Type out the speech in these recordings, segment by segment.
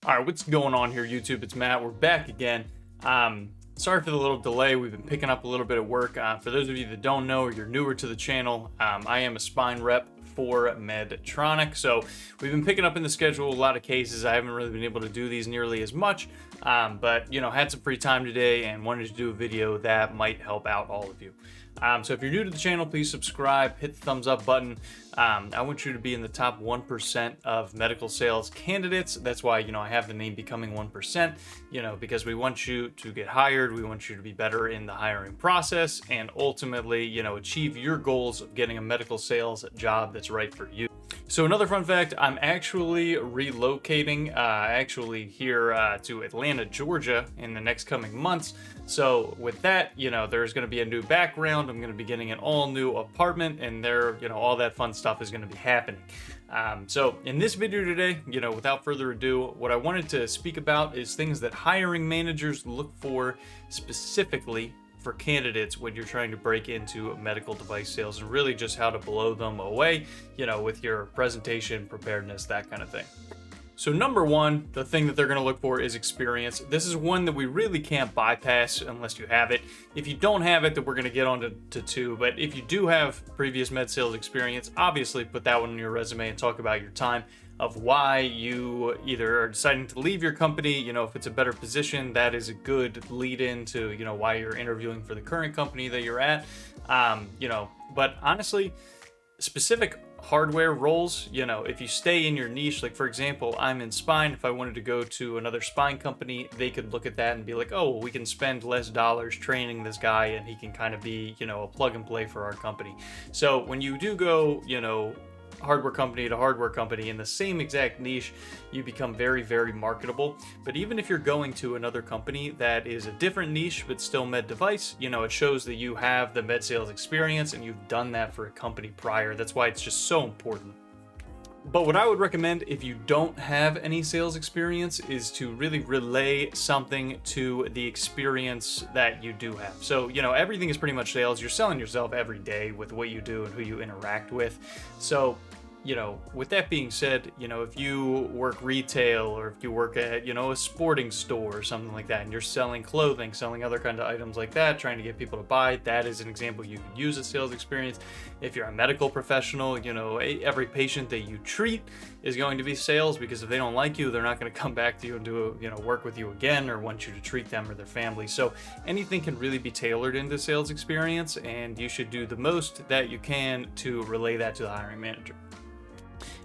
All right, what's going on here, YouTube? It's Matt. We're back again. Sorry for the little delay. We've been picking up a little bit of work. For those of you that don't know or you're newer to the channel, I am a spine rep for Medtronic. So we've been picking up in the schedule a lot of cases. I haven't really been able to do these nearly as much, but had some free time today and wanted to do a video that might help out all of you. So if you're new to the channel, please subscribe, hit the thumbs up button. I want you to be in the top 1% of medical sales candidates. That's why, I have the name Becoming 1%, because we want you to get hired. We want you to be better in the hiring process and ultimately, achieve your goals of getting a medical sales job that's right for you. So another fun fact, I'm actually relocating here to Atlanta, Georgia in the next coming months. So with that, there's going to be a new background. I'm going to be getting an all new apartment and all that fun stuff is going to be happening. So in this video today, without further ado, what I wanted to speak about is things that hiring managers look for specifically for candidates when you're trying to break into medical device sales, and really just how to blow them away, with your presentation, preparedness, that kind of thing. So number one, the thing that they're going to look for is experience. This is one that we really can't bypass unless you have it. If you don't have it, then we're going to get on to two. But if you do have previous med sales experience, obviously put that one on your resume and talk about your time of why you either are deciding to leave your company. If it's a better position, that is a good lead into, why you're interviewing for the current company that you're at. But honestly, specific hardware roles, if you stay in your niche, like for example, I'm in spine. If I wanted to go to another spine company, they could look at that and be like, oh, well, we can spend less dollars training this guy and he can kind of be, a plug and play for our company. So when you do go, hardware company to hardware company in the same exact niche, you become very, very marketable. But even if you're going to another company that is a different niche but still med device, it shows that you have the med sales experience and you've done that for a company prior. That's why it's just so important. But what I would recommend if you don't have any sales experience is to really relay something to the experience that you do have. So, everything is pretty much sales. You're selling yourself every day with what you do and who you interact with. So, with that being said, if you work retail or if you work at, a sporting store or something like that, and you're selling clothing, selling other kind of items like that, trying to get people to buy, that is an example you can use as sales experience. If you're a medical professional, every patient that you treat is going to be sales, because if they don't like you, they're not going to come back to you and do, work with you again or want you to treat them or their family. So anything can really be tailored into sales experience, and you should do the most that you can to relay that to the hiring manager.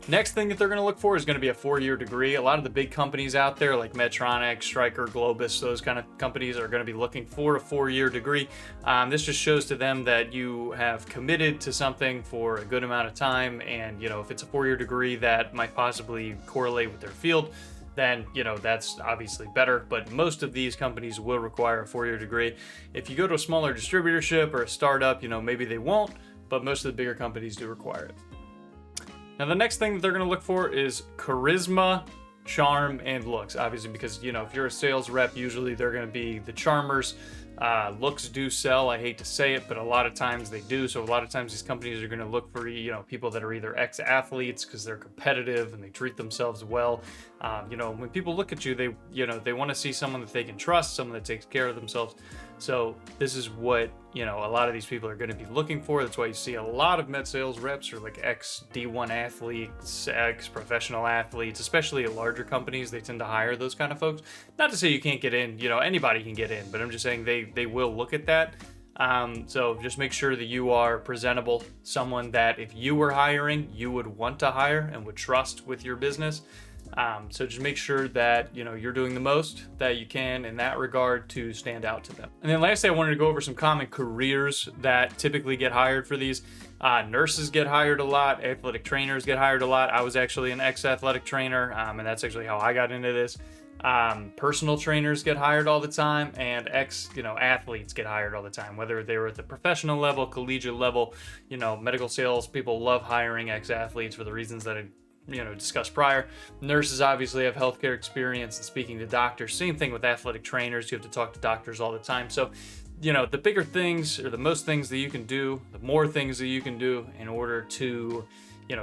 Next thing that they're going to look for is going to be a 4-year degree. A lot of the big companies out there like Medtronic, Stryker, Globus, those kind of companies are going to be looking for a 4-year degree. This just shows to them that you have committed to something for a good amount of time. And, if it's a 4-year degree that might possibly correlate with their field, then, that's obviously better. But most of these companies will require a 4-year degree. If you go to a smaller distributorship or a startup, maybe they won't, but most of the bigger companies do require it. Now, the next thing that they're going to look for is charisma, charm, and looks. Obviously, because, if you're a sales rep, usually they're going to be the charmers. Looks do sell. I hate to say it, but a lot of times they do. So a lot of times these companies are going to look for, people that are either ex-athletes because they're competitive and they treat themselves well. When people look at you, they want to see someone that they can trust, someone that takes care of themselves. So this is what, a lot of these people are going to be looking for. That's why you see a lot of med sales reps are like ex-D1 athletes, ex-professional athletes, especially at larger companies. They tend to hire those kind of folks. Not to say you can't get in, anybody can get in, but I'm just saying they will look at that. So just make sure that you are presentable, someone that if you were hiring, you would want to hire and would trust with your business. So just make sure that, you're doing the most that you can in that regard to stand out to them. And then lastly, I wanted to go over some common careers that typically get hired for these. Nurses get hired a lot. Athletic trainers get hired a lot. I was actually an ex-athletic trainer, and that's actually how I got into this. Personal trainers get hired all the time, and athletes get hired all the time, whether they were at the professional level, collegiate level. Medical sales people love hiring ex-athletes for the reasons that I discussed prior. Nurses obviously have healthcare experience and speaking to doctors. Same thing with athletic trainers. You have to talk to doctors all the time. So, the bigger things or the most things that you can do, the more things that you can do in order to,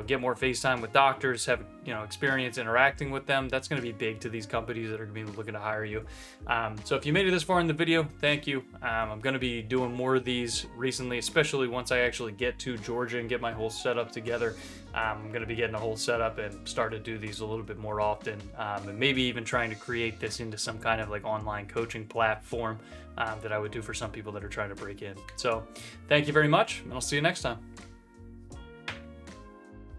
get more FaceTime with doctors, have experience interacting with them. That's going to be big to these companies that are going to be looking to hire you. So if you made it this far in the video, thank you. I'm going to be doing more of these recently, especially once I actually get to Georgia and get my whole setup together. I'm going to be getting a whole setup and start to do these a little bit more often, and maybe even trying to create this into some kind of like online coaching platform that I would do for some people that are trying to break in. So thank you very much, and I'll see you next time.